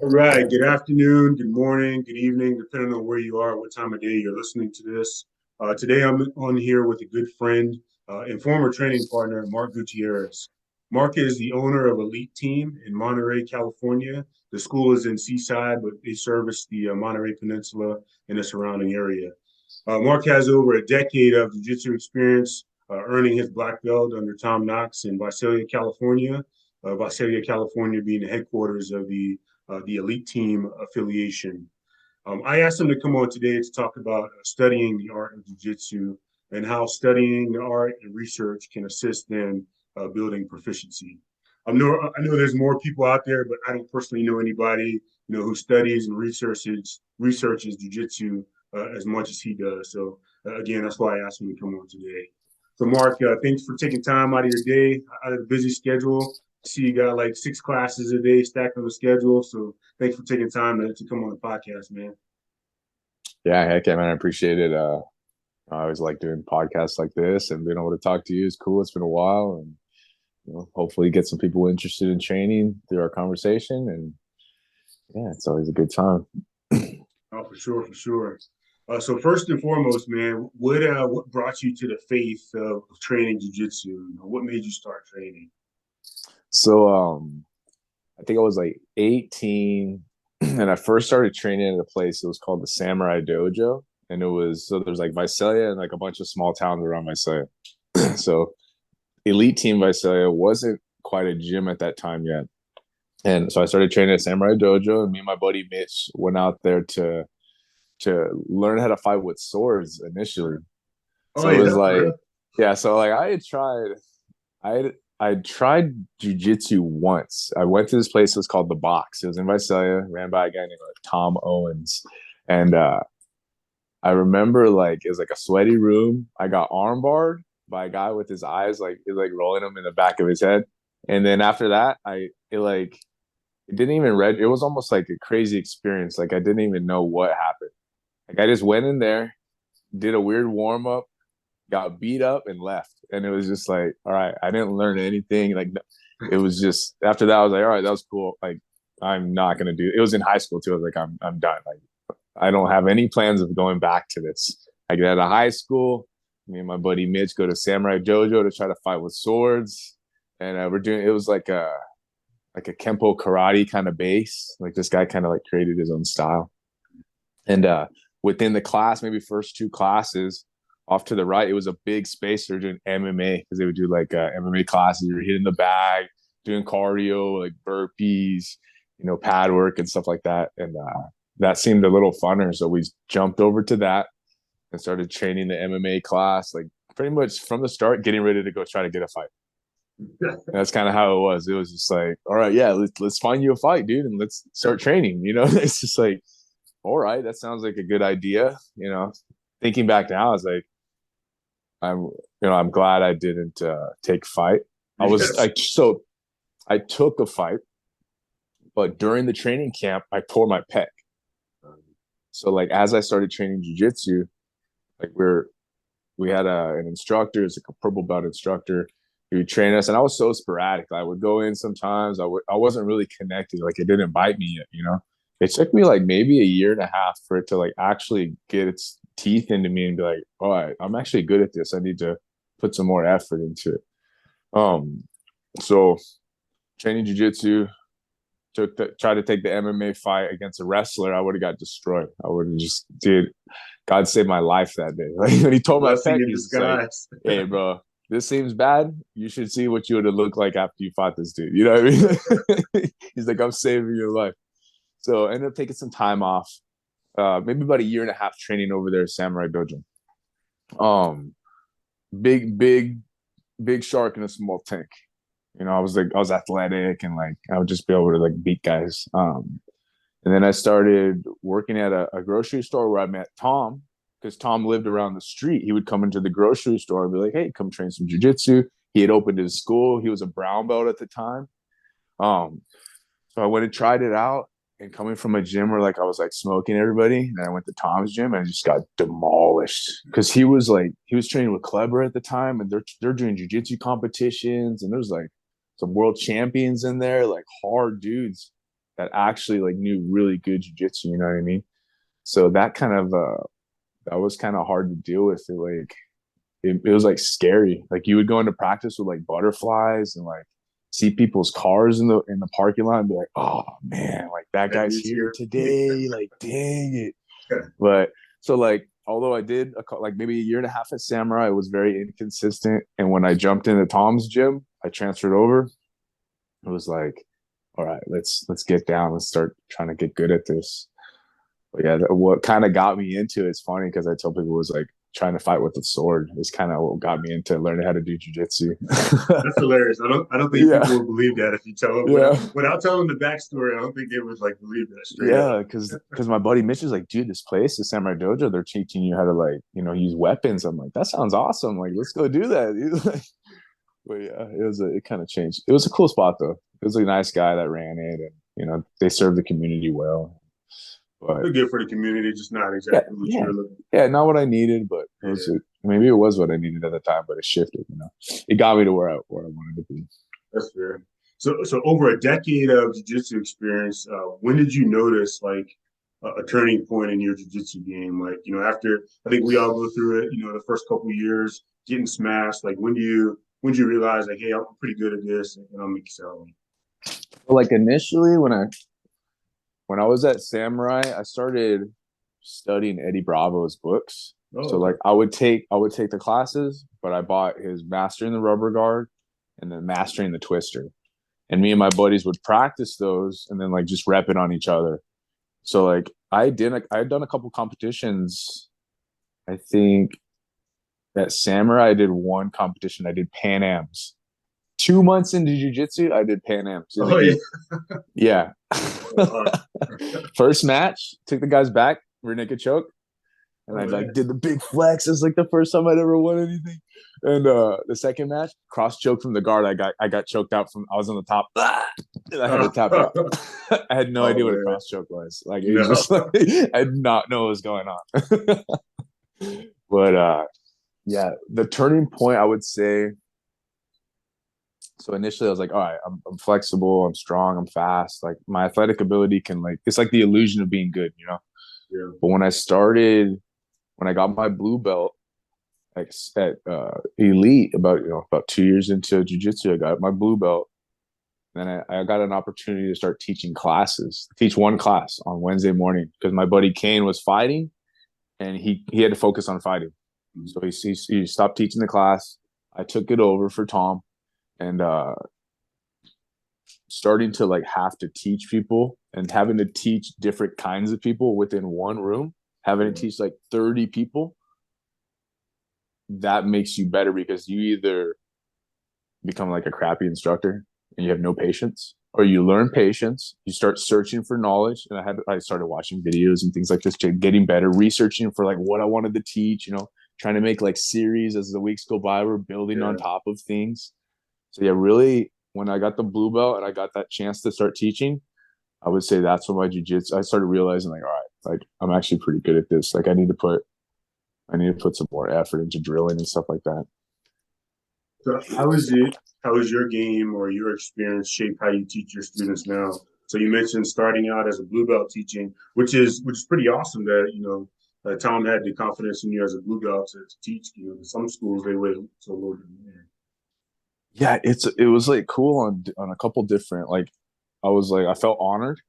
All right. Good afternoon, good morning, good evening, depending on where you are, what time of day you're listening to this. Today, I'm on here with a good friend and former training partner, Mark Gutierrez. Mark is the owner of Elite Team in Monterey, California. The school is in Seaside, but they service the Monterey Peninsula and the surrounding area. Mark has over a decade of jiu-jitsu experience, earning his black belt under Tom Knox in Visalia, California. Visalia, California being the headquarters of the Elite Team affiliation. I asked him to come on today to talk about studying the art of jiu-jitsu and how studying the art and research can assist in building proficiency. I know there's more people out there, but I don't personally know anybody who studies and researches jiu-jitsu as much as he does. So again, that's why I asked him to come on today. So Mark, thanks for taking time out of your day, out of the busy schedule. I see you got like 6 classes a day stacked on the schedule. So thanks for taking time to come on the podcast, man. Yeah, heck yeah, man. I appreciate it. I always like doing podcasts like this and being able to talk to you is cool. It's been a while, and hopefully get some people interested in training through our conversation. And yeah, it's always a good time. Oh, for sure, for sure. So first and foremost, man, what brought you to the faith of training jujitsu? What made you start training? So I think I was like 18 and I first started training at a place. It was called the Samurai Dojo. And there's like Visalia and like a bunch of small towns around Visalia. So Elite Team Visalia wasn't quite a gym at that time yet. And so I started training at Samurai Dojo, and me and my buddy Mitch went out there to learn how to fight with swords initially. Oh So it was yeah, like, really? yeah, so like I tried jujitsu once. I went to this place, it was called The Box. It was in Visalia, ran by a guy named Tom Owens. And I remember like it was like a sweaty room. I got armbarred by a guy with his eyes like rolling him in the back of his head. And then after that, it didn't even read. It was almost like a crazy experience. Like I didn't even know what happened. Like I just went in there, did a weird warm up, got beat up, and left. And it was just like, all right, I didn't learn anything. Like it was just after that, I was like, all right, that was cool. Like I'm not gonna do. It was in high school too. I was like, I'm done. Like I don't have any plans of going back to this. I get out of high school. Me and my buddy Mitch go to Samurai Dojo to try to fight with swords, and we're doing. It was like a Kempo karate kind of base. Like this guy kind of like created his own style. And within the class, maybe first 2 classes, off to the right, it was a big space. They're doing MMA because they would do like MMA classes. You're hitting the bag, doing cardio, like burpees, pad work and stuff like that. And that seemed a little funner. So we jumped over to that and started training the MMA class, like pretty much from the start, getting ready to go try to get a fight. And that's kind of how it was. It was just like, all right, yeah, let's find you a fight, dude, and let's start training. It's just like, all right, that sounds like a good idea. Thinking back now, I was like, I'm glad I didn't take a fight. I took a fight, but during the training camp, I tore my pec. So like as I started training jujitsu, like we had an instructor, it's like a purple belt instructor who would train us, and I was so sporadic. I would go in sometimes. I wasn't really connected. Like it didn't bite me yet. It took me like maybe a year and a half for it to like actually get its teeth into me and be like, all right, I'm actually good at this. I need to put some more effort into it. So training jujitsu, tried to take the MMA fight against a wrestler, I would have got destroyed. I would have just, dude, God saved my life that day. Like when he told my Blessing pec, in he's like, disguise. hey, bro, this seems bad. You should see what you would have looked like after you fought this dude. You know what I mean? He's like, I'm saving your life. So I ended up taking some time off, maybe about a year and a half training over there at Samurai Dojo. Um, big shark in a small tank. I was athletic and like I would just be able to like beat guys. And then I started working at a grocery store where I met Tom, because Tom lived around the street. He would come into the grocery store and be like, hey, come train some jujitsu. He had opened his school. He was a brown belt at the time. So I went and tried it out. And coming from a gym where like I was like smoking everybody, and I went to Tom's gym and I just got demolished because he was training with Kleber at the time, and they're doing jiu-jitsu competitions, and there's like some world champions in there, like hard dudes. that actually like knew really good jiu-jitsu, you know what I mean? So that kind of that was kind of hard to deal with. It was like scary. Like you would go into practice with like butterflies and like see people's cars in the parking lot and be like, oh man, like that That guy's dude's here here. today. Like, dang it. But so like, although I did like maybe a year and a half at Samurai, it was very inconsistent. And when I jumped into Tom's gym, I transferred over. It was like, all right, let's get down. Let's start trying to get good at this. But yeah, what kind of got me into it's funny because I tell people it was like trying to fight with a sword is kind of what got me into learning how to do jujitsu. That's hilarious. I don't think Yeah, people would believe that if you tell them yeah, without telling the backstory. I don't think they would like believe that straight up. yeah. Because my buddy Mitch is like, dude, this place, the Samurai Dojo, they're teaching you how to like use weapons. I'm like, that sounds awesome. Like, let's go do that. But yeah, it kind of changed. It was a cool spot though. It was a nice guy that ran it, and they served the community well. But They're good for the community, just not yeah, exactly what you yeah, were looking yeah, not what I needed, but for. maybe it was what I needed at the time, but it shifted. It got me to where I wanted to be. That's fair. So over a decade of jiu-jitsu experience, when did you notice like a turning point in your jiu-jitsu game? Like, after I think we all go through it, the first couple of years getting smashed. Like, when do you realize like, hey, I'm pretty good at this and I'm excelling? Like initially, when I was at Samurai, I started studying Eddie Bravo's books. Oh, So okay. like I would take the classes, but I bought his Mastering the Rubber Guard and then Mastering the Twister. And me and my buddies would practice those and then like just rep it on each other. So like I had done a couple competitions. I think at Samurai I did one competition. I did Pan Ams. 2 months into jiu-jitsu, I did Pan Ams in the Oh yeah. heat. Yeah. Uh, First match, took the guy's back, rear naked choke, and I oh like yeah. did the big flex. It's like the first time I'd ever won anything. And the second match, cross choke from the guard. I got choked out from. I was on the top, and I had to tap out. I had no Oh idea what a man. cross choke was. Like it was No. just like I did not know what was going on. But yeah, the turning point I would say. So initially I was like, all right, I'm flexible, I'm strong, I'm fast. Like my athletic ability can like it's like the illusion of being good. Yeah. But when I got my blue belt like at Elite about 2 years into jiu-jitsu, I got my blue belt. Then I got an opportunity to start teaching classes, teach one class on Wednesday morning because my buddy Kane was fighting and he had to focus on fighting. So he stopped teaching the class. I took it over for Tom and starting to like have to teach people and having to teach different kinds of people within one room, having to teach like 30 people, that makes you better because you either become like a crappy instructor and you have no patience, or you learn patience, you start searching for knowledge. And I started watching videos and things like this, getting better, researching for like what I wanted to teach, trying to make like series as the weeks go by, we're building on Yeah. top of things. So yeah, really, when I got the blue belt and I got that chance to start teaching, I would say that's when my jiu-jitsu, I started realizing like, all right, like I'm actually pretty good at this. Like I need to put some more effort into drilling and stuff like that. So how is your game or your experience shape how you teach your students now? So you mentioned starting out as a blue belt teaching, which is pretty awesome that Tom had the confidence in you as a blue belt to teach. Some schools they wait so low. Yeah, it was like cool on a couple different like I was like I felt honored.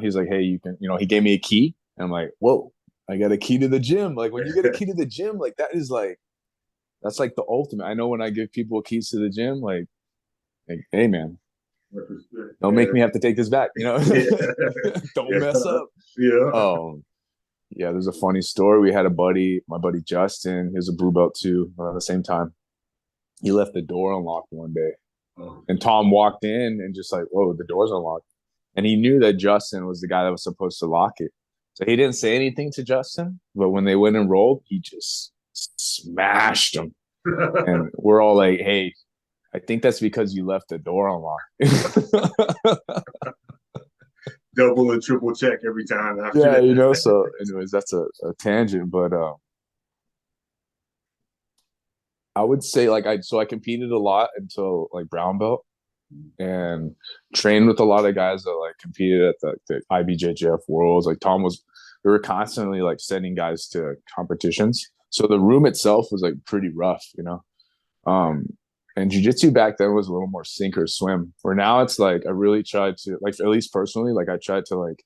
He's like, hey, you can, he gave me a key. And I'm like, whoa, I got a key to the gym. Like when you get a key to the gym, like that's like the ultimate. I know when I give people keys to the gym, like hey man, don't make Yeah, me have to take this back. yeah, Don't yeah, mess up. yeah. Yeah, there's a funny story. We had my buddy Justin, he was a blue belt too, at the same time. He left the door unlocked one day. Oh, And Tom walked in and just like, whoa, the door's unlocked. And he knew that Justin was the guy that was supposed to lock it. So he didn't say anything to Justin, but when they went and rolled, he just smashed him. And we're all like, hey, I think that's because you left the door unlocked. double and triple check every time after Yeah, that. so anyways, that's a tangent. But I would say like I competed a lot until like brown belt. and trained with a lot of guys that like competed at the IBJJF Worlds. Like we were constantly like sending guys to competitions. So the room itself was like pretty rough, you know. And jiu-jitsu back then was a little more sink or swim. Where now it's like I really tried to, like, at least personally, like I tried to like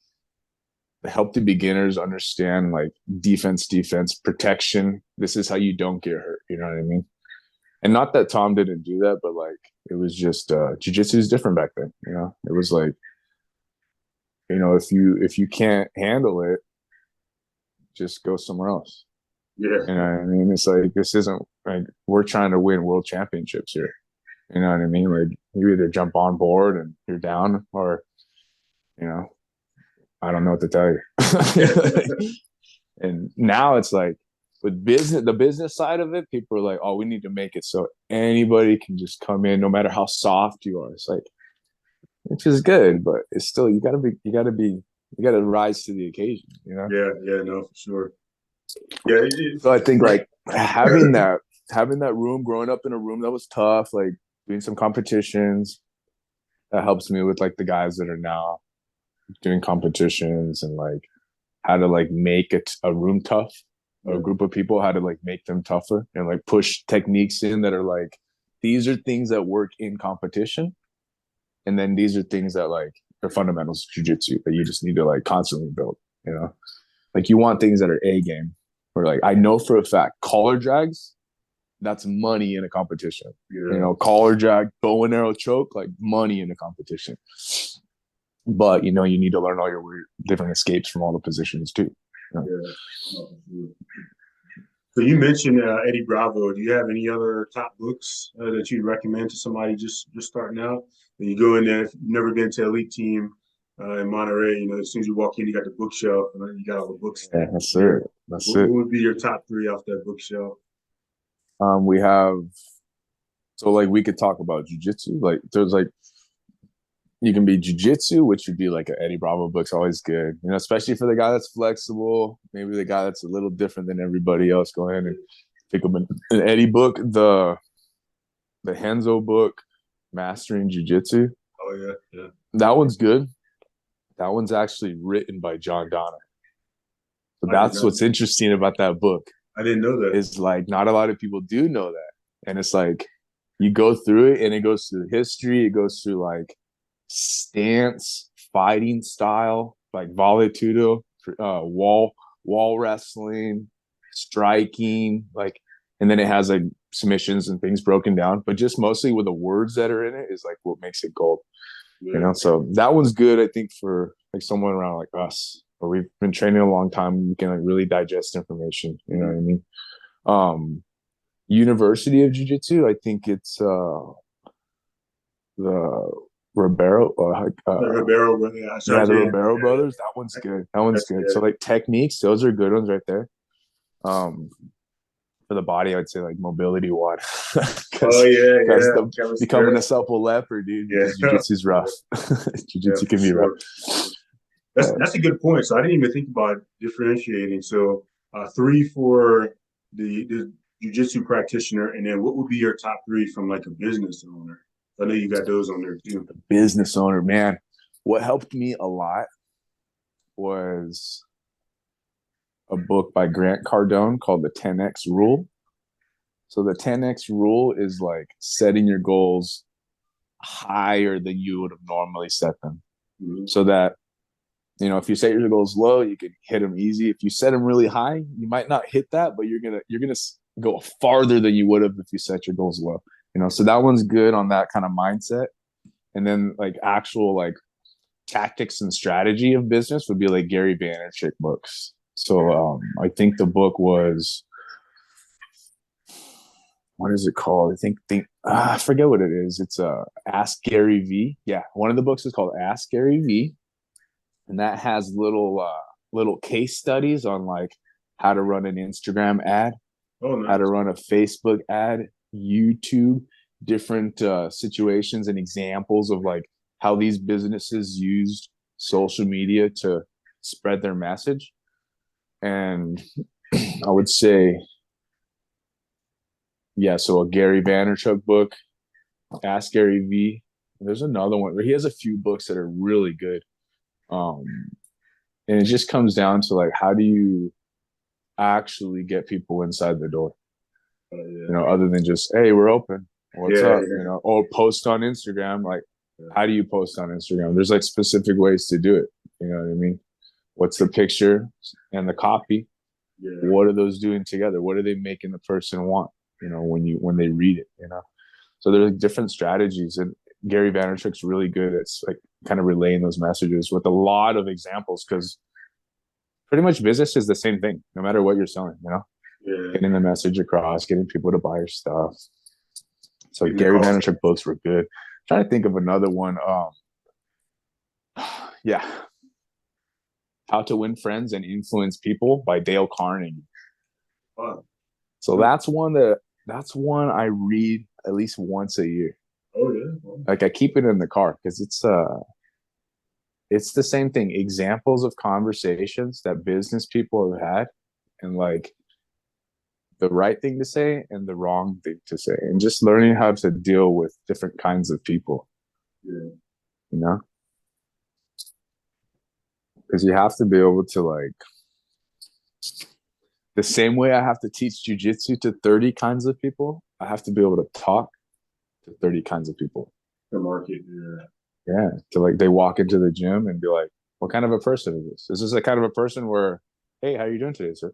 help the beginners understand like defense, protection. This is how you don't get hurt. You know what I mean? And not that Tom didn't do that, but like it was just jiu-jitsu is different back then. You know, it was like, you know, if you can't handle it, just go somewhere else. Yeah. You know what I mean? It's like this isn't like we're trying to win world championships here. You know what I mean? Like you either jump on board and you're down, or you know, I don't know what to tell you. And now it's like with the business side of it, people are like, oh, we need to make it so anybody can just come in, no matter how soft you are. It's like, which is good, but it's still you gotta rise to the occasion, you know? Yeah, no, for sure. Yeah. So I think like having that room, growing up in a room that was tough, like doing some competitions, that helps me with like the guys that are now doing competitions, and like how to like make a room tough, a group of people, how to like make them tougher and like push techniques in that are like, these are things that work in competition. And then these are things that like are fundamentals of jiu-jitsu that you just need to like constantly build, you know? Like you want things that are A game, where like I know for a fact collar drags, that's money in a competition. Yeah. You know, collar drag, bow and arrow choke, like money in a competition. But you know, you need to learn all your weird different escapes from all the positions too. You know? Yeah. So you mentioned Eddie Bravo. Do you have any other top books that you'd recommend to somebody just starting out? When you go in there, if you've never been to Elite Team in Monterey, you know, as soon as you walk in, you got the bookshelf and you got all the books. Yeah, that's it. That's what it. would be your top three off that bookshelf? We have, so like we could talk about jujitsu. Like there's like, you can be jujitsu, which would be like an Eddie Bravo book's always good, you know, especially for the guy that's flexible, maybe the guy that's a little different than everybody else. Go ahead and pick up an Eddie book, the Henzo book, Mastering Jiu-Jitsu. Oh yeah. That one's good. That one's actually written by John Donner. So that's what's interesting about that book. I didn't know that. Is like not a lot of people do know that. And it's like you go through it and it goes through history, it goes through like stance, fighting style, like vale tudo, wall wrestling, striking, like, and then it has like submissions and things broken down, but just mostly with the words that are in it is like what makes it gold. Yeah. You know, so that one's good, I think, for like someone around like us, where we've been training a long time, we can like really digest information. You know what I mean? University of Jiu-Jitsu, I think it's the Ribeiro, the Ribeiro, the Ribeiro brothers. That one's good. That one's good. So like techniques, those are good ones right there. For the body, I would say like mobility one. Becoming a supple leopard, dude. Yeah, jiu-jitsu's rough. Jiu-jitsu can be rough. That's a good point. So I didn't even think about differentiating. So 3 for the jiu-jitsu practitioner, and then what would be your top 3 from like a business owner? I know you got those on there too. The business owner, man. What helped me a lot was a book by Grant Cardone called The 10X Rule. So the 10X rule is like setting your goals higher than you would have normally set them. Mm-hmm. So that, you know, if you set your goals low, you can hit them easy. If you set them really high, you might not hit that, but you're gonna go farther than you would have if you set your goals low. You know, so that one's good on that kind of mindset. And then like actual like tactics and strategy of business would be like Gary Vaynerchuk books. So I think the book was, what is it called? I forget what it is. It's Ask Gary V. Yeah, one of the books is called Ask Gary V, and that has little case studies on like how to run an Instagram ad, how to run a Facebook ad, YouTube, different situations and examples of like how these businesses used social media to spread their message. And I would say, yeah, so a Gary Vaynerchuk book, Ask Gary V, There's another one where he has a few books that are really good. Um, and it just comes down to like, how do you actually get people inside the door? You know, other than just, hey, we're open. What's up? You know, or post on Instagram. Like, how do you post on Instagram? There's like specific ways to do it. You know what I mean? What's the picture and the copy? What are those doing together? What are they making the person want? You know, when they read it, you know. So there's like different strategies, and Gary Vaynerchuk's really good at like kind of relaying those messages with a lot of examples, because pretty much business is the same thing, no matter what you're selling, you know. Getting the message across, getting people to buy your stuff. So Gary Vaynerchuk books were good. I'm trying to think of another one. Yeah. How to Win Friends and Influence People by Dale Carnegie. Wow. So that's one I read at least once a year. Oh yeah. Wow. Like I keep it in the car because it's the same thing. Examples of conversations that business people have had, and like the right thing to say and the wrong thing to say, and just learning how to deal with different kinds of people. Yeah. You know? Because you have to be able to, like, the same way I have to teach jiu-jitsu to 30 kinds of people, I have to be able to talk to 30 kinds of people. The market, yeah. To like, they walk into the gym and be like, what kind of a person is this? Is this the kind of a person where, hey, how are you doing today, sir?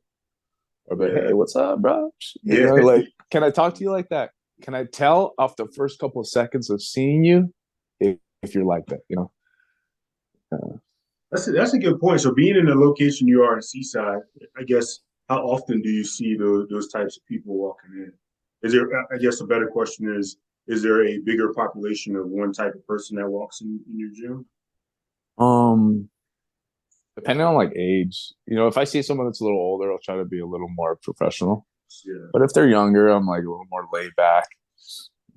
Or like, hey, what's up, bro? You know, like, can I talk to you like that? Can I tell off the first couple of seconds of seeing you if you're like that, you know? That's a good point. So being in the location you are in Seaside, I guess, how often do you see those types of people walking in? Is there, I guess a better question is there a bigger population of one type of person that walks in your gym? Depending on like age, you know, if I see someone that's a little older, I'll try to be a little more professional. Yeah. But if they're younger, I'm like a little more laid back.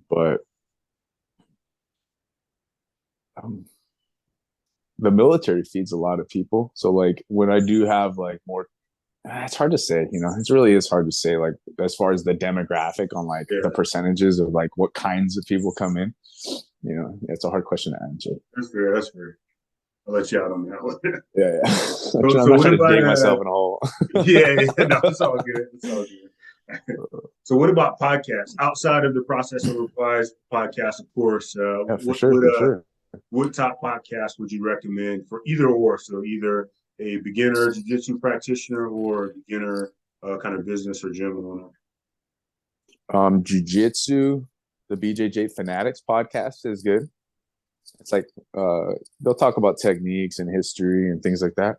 But the military feeds a lot of people. So like when I do have like more, it's hard to say, you know, it really is hard to say, like as far as the demographic on like the percentages of like what kinds of people come in, you know, it's a hard question to answer. That's fair. That's fair. I'll let you out on that one. Yeah. I'm not trying to dig myself in a hole. No, it's all good. It's all good. So what about podcasts? Outside of the Process Over Replies podcast, of course, for sure. What top podcast would you recommend for either or? So either a beginner jiu-jitsu practitioner or a beginner kind of business or gym owner? Jiu-jitsu, the BJJ Fanatics podcast is good. It's like they'll talk about techniques and history and things like that.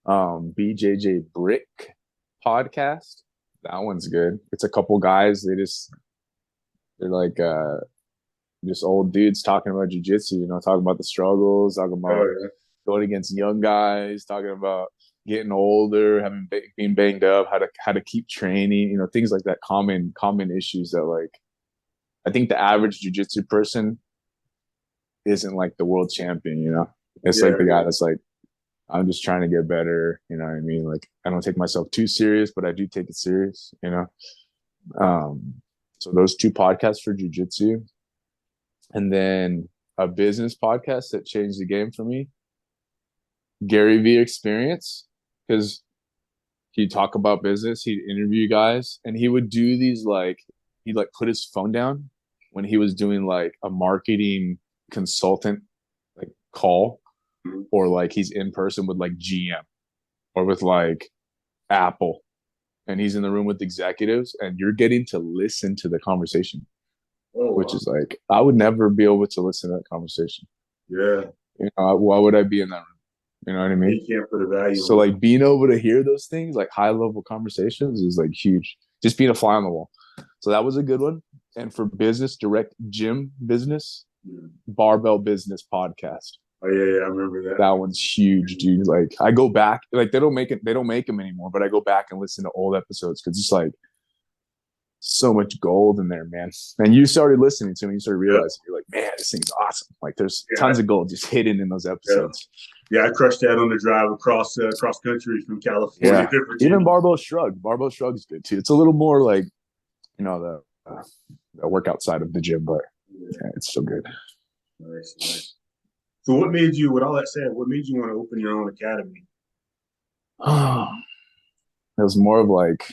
BJJ Brick podcast, that one's good. It's a couple guys. They're like just old dudes talking about jiu-jitsu, you know, talking about the struggles, talking about going against young guys, talking about getting older, being banged up, how to keep training, you know, things like that. Common issues that, like, I think the average jiu-jitsu person isn't like the world champion, you know. It's like the guy that's like, I'm just trying to get better, you know what I mean? Like, I don't take myself too serious, but I do take it serious, you know. So those two podcasts for jiu-jitsu. And then a business podcast that changed the game for me, Gary V Experience, because he'd talk about business, he'd interview guys, and he would do these, like, he'd like put his phone down when he was doing like a marketing consultant like call, or like he's in person with like GM or with like Apple, and he's in the room with executives, and you're getting to listen to the conversation. Which is like, I would never be able to listen to that conversation. Yeah. You know, why would I be in that room? You know what I mean? You can't put a value. So like being able to hear those things, like high level conversations, is like huge. Just being a fly on the wall. So that was a good one. And for business, direct gym business, Barbell Business Podcast. Oh yeah, I remember that. That one's huge, dude. Like I go back, like they don't make them anymore, but I go back and listen to old episodes because it's like so much gold in there, man. And you started listening to me, you started realizing, you're like, man, this thing's awesome. Like there's tons of gold just hidden in those episodes. Yeah, I crushed that on the drive across country from California. Even Barbell Shrug. Barbell Shrug's good too. It's a little more like, you know, the workout side of the gym, but it's still good. Nice, nice. So what made you, with all that said, what made you want to open your own academy? It was more of like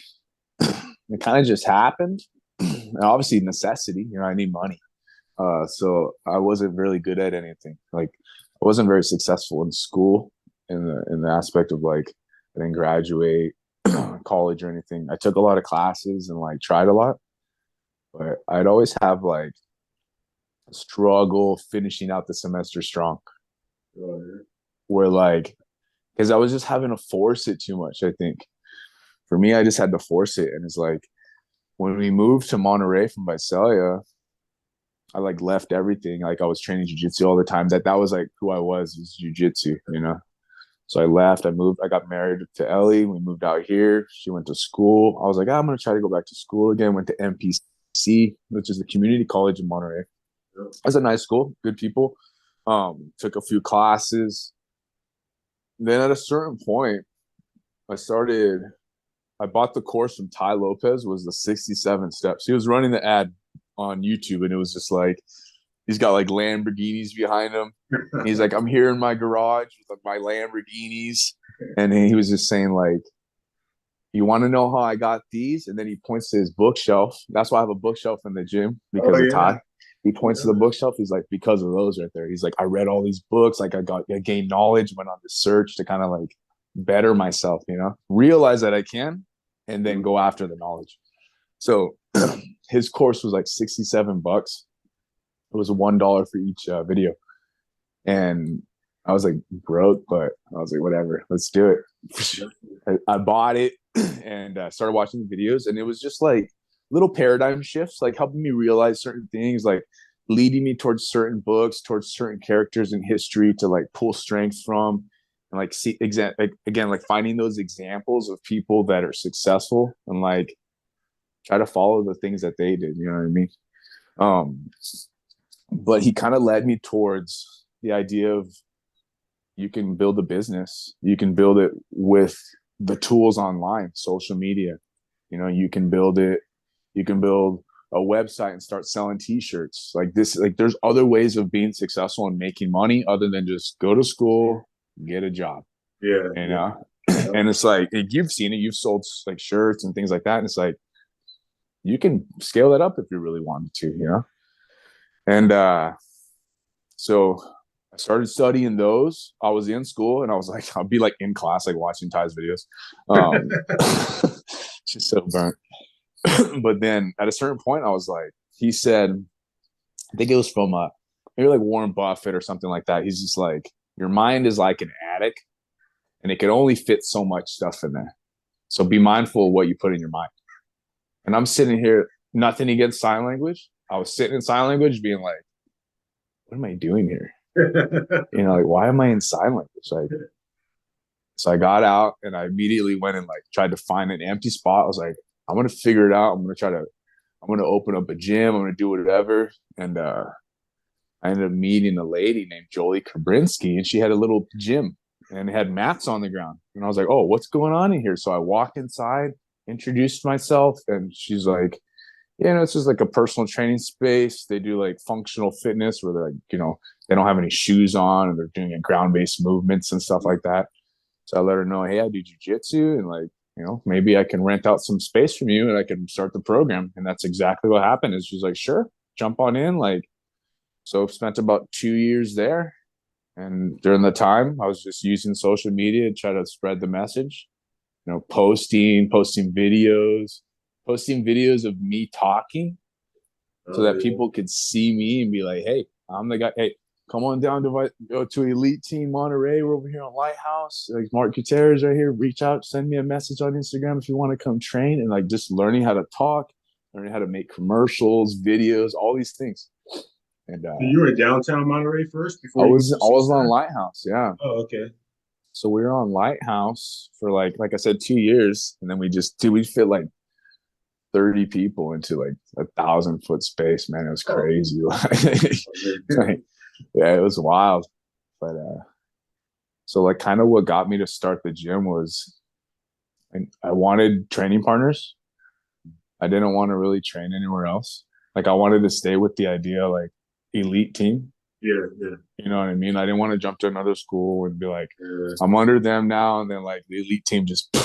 it kind of just happened. And obviously necessity, I need money. So I wasn't really good at anything. Like I wasn't very successful in school in the aspect of like I didn't graduate college or anything. I took a lot of classes and like tried a lot, but I'd always have like a struggle finishing out the semester strong. Oh, Where like because I was just having to force it too much, I think. For me, I just had to force it. And it's like when we moved to Monterey from Visalia, I like left everything. Like I was training jiu-jitsu all the time. That was like who I was jiu-jitsu. So I left, I moved, I got married to Ellie. We moved out here. She went to school. I was like, I'm gonna try to go back to school again. Went to MPC, which is the community college in Monterey. yeah. It's a nice school, good people. Took a few classes. Then at a certain point, I started I bought the course from Ty Lopez, was the 67 steps. He was running the ad on YouTube, and it was just like he's got like Lamborghinis behind him. He's like, I'm here in my garage with my Lamborghinis. And he was just saying, like, you want to know how I got these? And then he points to his bookshelf. That's why I have a bookshelf in the gym because Oh of yeah. Ty. He points to the bookshelf. He's like, because of those right there. He's like, I read all these books. Like, I gained knowledge, went on this search to kind of like better myself, realize that I can, and then go after the knowledge. So his course was like $67. It was $1 for each video. And I was like broke, but I was like, whatever, let's do it. I bought it and started watching the videos, and it was just like little paradigm shifts, like helping me realize certain things, like leading me towards certain books, towards certain characters in history to like pull strength from, and like see again, like finding those examples of people that are successful and like try to follow the things that they did. You know what I mean? Um, but he kind of led me towards the idea of you can build a business, you can build it with the tools online, social media. You can build it, you can build a website and start selling t-shirts like this. Like there's other ways of being successful and making money other than just go to school, get a job. Yeah. And it's like you've seen it, you've sold like shirts and things like that, and it's like you can scale that up if you really wanted to. And so I started studying those. I was in school and I was like, I'll be like in class, like watching Ty's videos. Just so burnt. But then at a certain point, I was like, he said, I think it was from maybe like Warren Buffett or something like that. He's just like, your mind is like an attic and it can only fit so much stuff in there. So be mindful of what you put in your mind. And I'm sitting here, nothing against sign language. I was sitting in sign language being like, what am I doing here? Like, why am I in sign language? Like, so I got out and I immediately went and like tried to find an empty spot. I was like, I'm going to figure it out. I'm going to open up a gym. I'm going to do whatever. And I ended up meeting a lady named Jolie Kabrinsky, and she had a little gym and it had mats on the ground. And I was like, oh, what's going on in here? So I walked inside, introduced myself, and she's like, it's just like a personal training space. They do like functional fitness where they're like, they don't have any shoes on and they're doing ground-based movements and stuff like that. So I let her know, hey, I do jiu-jitsu and like, maybe I can rent out some space from you and I can start the program. And that's exactly what happened. Is she's like, sure, jump on in. Like, so I've spent about 2 years there. And during the time, I was just using social media to try to spread the message, posting videos of me talking so that people could see me and be like, hey, I'm the guy. Hey, come on down to Elite Team Monterey. We're over here on Lighthouse. Like Mark Gutierrez right here. Reach out, send me a message on Instagram if you want to come train. And like just learning how to talk, learning how to make commercials, videos, all these things. And So you were in downtown Monterey first before I you was on Lighthouse, yeah. Oh, okay. So we were on Lighthouse for like I said, 2 years, and then we fit like 30 people into like 1,000-foot space. Man, it was crazy. Yeah, it was wild. But so like kind of what got me to start the gym was I wanted training partners. I didn't want to really train anywhere else. Like I wanted to stay with the idea like elite team. Yeah, yeah, You know what I mean? I didn't want to jump to another school and be like, yeah, I'm under them now, and then like the elite team just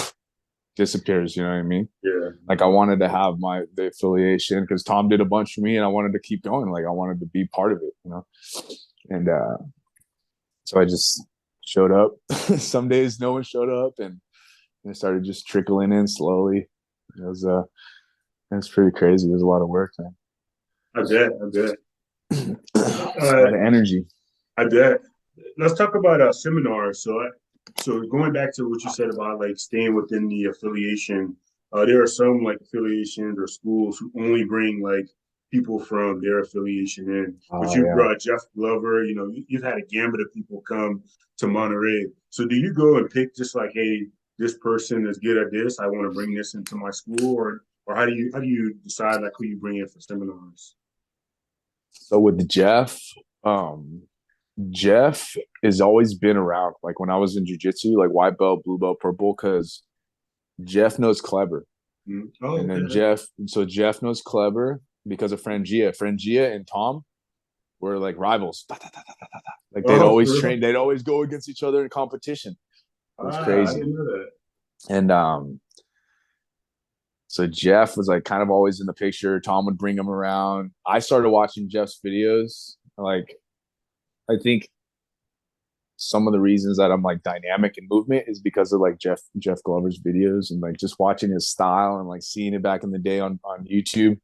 disappears. You know what I mean? yeah. Like I wanted to have the affiliation because Tom did a bunch for me, and I wanted to keep going. Like I wanted to be part of it, you know. And so I just showed up. Some days no one showed up, and it started just trickling in slowly. It was pretty crazy. It was a lot of work, man. I bet, I bet. A Uh, lot of energy. I bet. Let's talk about seminars. So going back to what you said about like staying within the affiliation, there are some like affiliations or schools who only bring like people from their affiliation in. But Oh you yeah. brought Jeff Glover. You've had a gambit of people come to Monterey. So do you go and pick just like, hey, this person is good at this. I want to bring this into my school, or how do you decide like who you bring in for seminars? So with Jeff has always been around. Like when I was in jujitsu, like white belt, blue belt, purple, because Jeff knows clever. Mm. Oh, And then okay. Jeff knows clever because of Frangia. Frangia and Tom were like rivals. Like they'd Oh, always for real? train, they'd always go against each other in competition. It was I crazy. didn't know that. And so Jeff was like kind of always in the picture. Tom would bring him around. I started watching Jeff's videos. Like I think some of the reasons that I'm like dynamic in movement is because of like Jeff Glover's videos and like just watching his style and like seeing it back in the day on YouTube.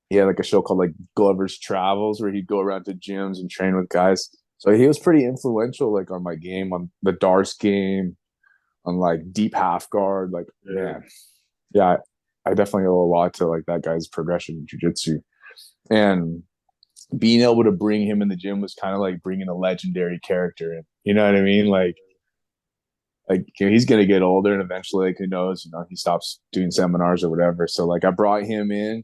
He had like a show called like Glover's Travels where he'd go around to gyms and train with guys. So he was pretty influential like on my game, on the Darce game, on like deep half guard. Like Yeah. man, yeah, I definitely owe a lot to like that guy's progression in jiu-jitsu. And being able to bring him in the gym was kind of like bringing a legendary character in. You know what I mean? Like he's gonna get older and eventually, like who knows, he stops doing seminars or whatever. So like I brought him in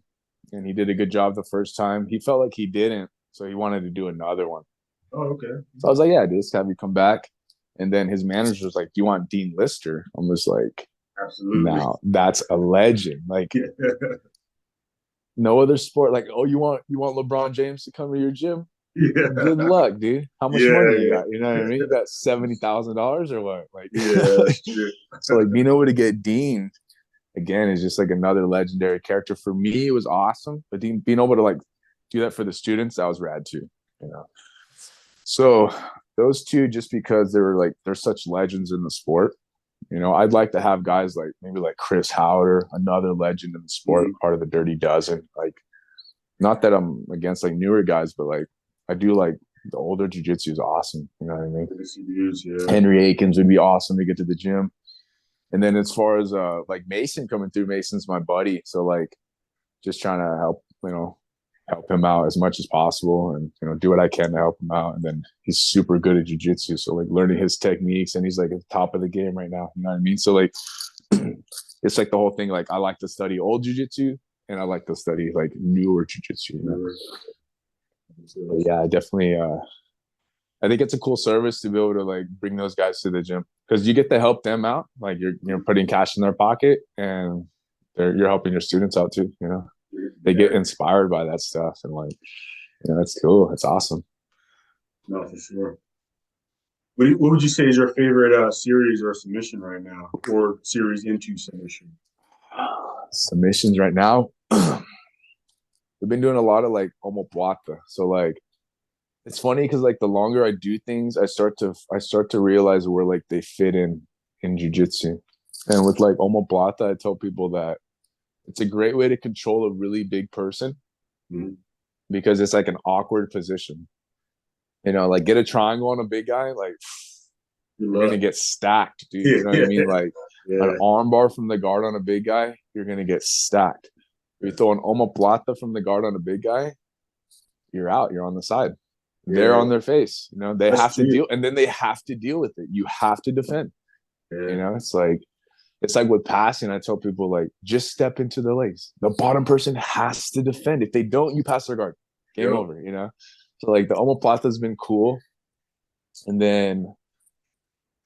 and he did a good job the first time. He felt like he didn't, so he wanted to do another one. Oh, okay. So I was like, yeah, dude, let's have you come back. And then his manager was like, do you want Dean Lister? I'm just like, Absolutely. now that's a legend. Like Yeah. no other sport. Like, oh, you want LeBron James to come to your gym? Good Yeah. luck, dude. How much money you Yeah. got? You know what I mean? You got $70,000 or what? Like, Yeah, that's true. so like being able to get Dean again is just like another legendary character for me. It was awesome, but being able to like do that for the students, that was rad too. You know, so those two, just because they're such legends in the sport. I'd like to have guys like maybe like Chris Howder, another legend in the sport, Mhm. part of the Dirty Dozen. Like, not that I'm against like newer guys, but like I do like the older jujitsu is awesome. You know what I mean? Yeah. Henry Akins would be awesome to get to the gym. And then as far as like Mason coming through, Mason's my buddy. So like just trying to help him out as much as possible and do what I can to help him out. And then he's super good at jujitsu. So like learning his techniques, and he's like at the top of the game right now. You know what I mean? So like it's like the whole thing, like I like to study old jujitsu and I like to study like newer jujitsu, you know. But yeah, I definitely I think it's a cool service to be able to like bring those guys to the gym because you get to help them out. Like you're putting cash in their pocket and you're helping your students out too. They get inspired by that stuff and like that's cool. It's awesome. No, for sure. What would you say is your favorite series or submission right now, or series into submission? Submissions right now. We've been doing a lot of like omoplata. So like it's funny because like the longer I do things, I start to realize where like they fit in jujitsu. And with like omoplata, I tell people that it's a great way to control a really big person Mhm. because it's like an awkward position. Like get a triangle on a big guy, like Good you're gonna luck. get stacked, dude. You know what I Yeah, mean? Like an yeah, arm bar from the guard on a big guy, you're gonna get stacked. If you throw an omoplata from the guard on a big guy, you're out. You're on the side. They're yeah. on their face. They That's have to true. deal, and then they have to deal with it. You have to defend. Yeah, It's like with passing. I tell people like just step into the legs. The bottom person has to defend. If they don't, you pass their guard. Game yep. over. So like the omoplata has been cool, and then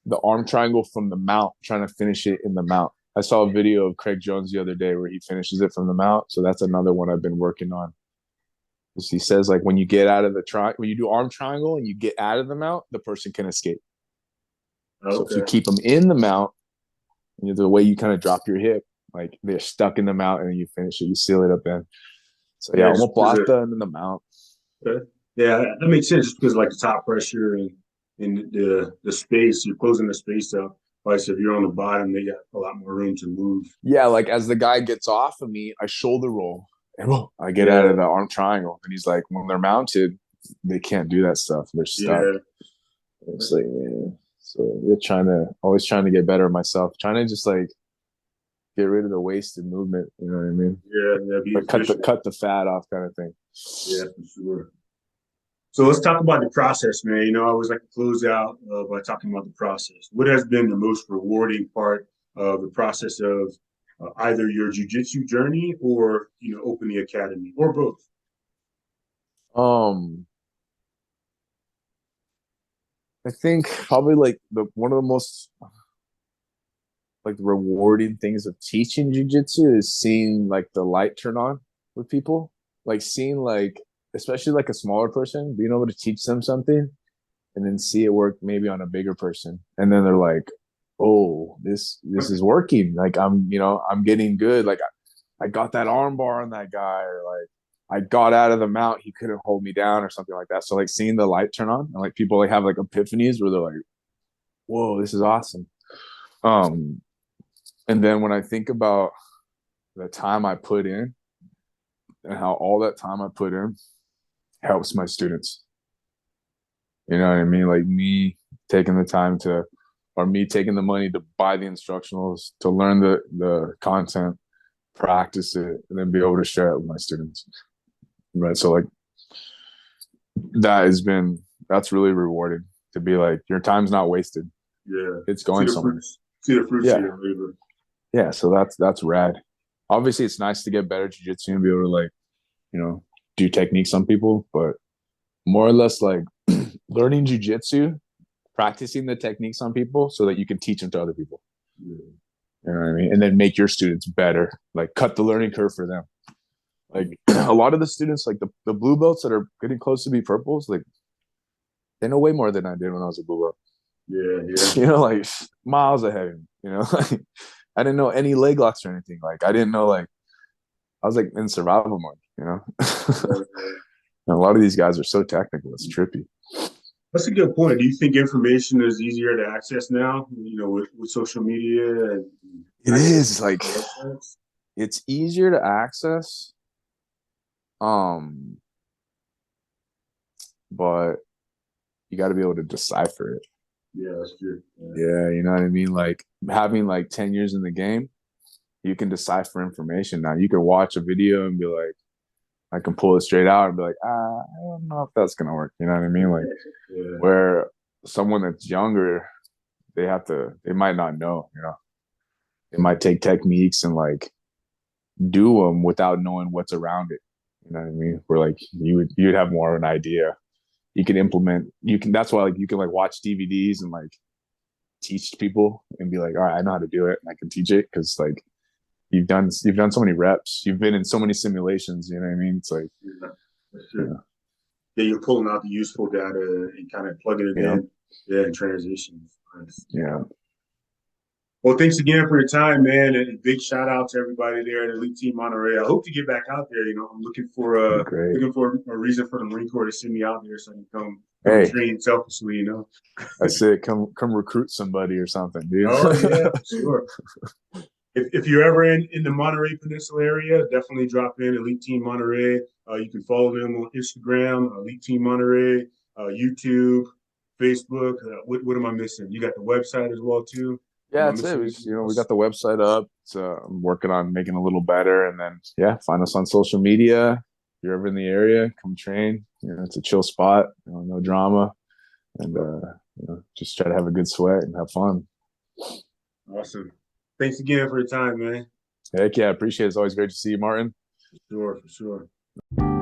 the arm triangle from the mount, trying to finish it in the mount. I saw a video of Craig Jones the other day where he finishes it from the mount. So that's another one I've been working on. He says like when you get out of the when you do arm triangle and you get out of the mount, the person can escape. So if you Okay. keep them in the mount, the way you kind of drop your hip, like they're stuck in the mount, and then you finish it, you seal it up in. So yeah, Yeah, just because of, omoplata and then the mount. okay. Yeah, that makes sense just because like the top pressure and the space, you're closing the space up. Like so if you're on the bottom, they got a lot more room to move. Yeah, like as the guy gets off of me, I shoulder roll and I get out Yeah, of the arm triangle. And he's like, when they're mounted, they can't do that stuff. They're stuck. yeah, It's like, yeah. So you're always trying to get better myself, trying to just like get rid of the wasted movement. You know what I mean? yeah, be Like efficient. cut the fat off kind of thing. Yeah, for sure. So let's talk about the process, man. You know, I always like to close out by talking about the process. What has been the most rewarding part of the process of either your jujitsu journey or open the academy or both? Um, I think probably like the one of the most like rewarding things of teaching jujitsu is seeing like the light turn on with people. Like seeing like especially like a smaller person, being able to teach them something and then see it work maybe on a bigger person. And then they're like, oh, this is working. Like I'm getting good. Like I got that arm bar on that guy, or like I got out of the mount, he couldn't hold me down or something like that. So like seeing the light turn on and like people like have like epiphanies where they're like, whoa, this is awesome. Um and then when I think about the time I put in and how all that time I put in helps my students. You know what I mean? Like me taking the time to, or me taking the money to buy the instructionals, to learn the content, practice it, and then be able to share it with my students. Right. So like that's really rewarding to be like, your time's not wasted. Yeah, It's going somewhere. see the fruits of Yeah. your labor. Yeah. So that's rad. Obviously it's nice to get better at jiu-jitsu and be able to like, you know, do techniques on people, but more or less like learning jujitsu, practicing the techniques on people so that you can teach them to other people. Yeah. You know what I mean? And then make your students better, like cut the learning curve for them. Like a lot of the students, like the blue belts that are getting close to be purples, like they know way more than I did when I was a blue belt. Yeah, yeah. You know, like miles ahead of me. You know, like I didn't know any leg locks or anything. Like I didn't know like I was like in survival mode. You know, and a lot of these guys are so technical. It's trippy. That's a good point. Do you think information is easier to access now, with social media and It access is like to websites? it's easier to access, um, but you got to be able to decipher it. Yeah, that's true. Yeah, you know what I mean? Like having like 10 years in the game, you can decipher information now. You can watch a video and be like, I can pull it straight out and be like, I don't know if that's gonna work. You know what I mean? Like Yeah, where someone that's younger, they might not know, you know. They might take techniques and like do them without knowing what's around it. You know what I mean? Where like you'd have more of an idea. You can implement, that's why like you can like watch DVDs and like teach people and be like, all right, I know how to do it and I can teach it because like you've done so many reps, you've been in so many simulations, you know what I mean? It's like, yeah, that's true. Yeah, you're pulling out the useful data and kind of plugging it you know, in. Yeah, in transitions. Nice. yeah. Well, thanks again for your time, man, and a big shout out to everybody there at Elite Team Monterey. I hope to get back out there. I'm Be great. looking for a reason for the Marine Corps to send me out there so I can come Hey, train selfishly. I say come recruit somebody or something, dude. Oh yeah, sure. If you're ever in the Monterey Peninsula area, definitely drop in Elite Team Monterey. You can follow them on Instagram, Elite Team Monterey, YouTube, Facebook. What am I missing? You got the website as well too. Am Yeah, I that's it. missing anything We else? got the website up. I'm working on making it a little better, and then yeah, find us on social media. If you're ever in the area, come train. It's a chill spot. No drama, and just try to have a good sweat and have fun. Awesome. Thanks again for your time, man. Heck yeah, appreciate it. It's always great to see you, Martin. For sure, for sure.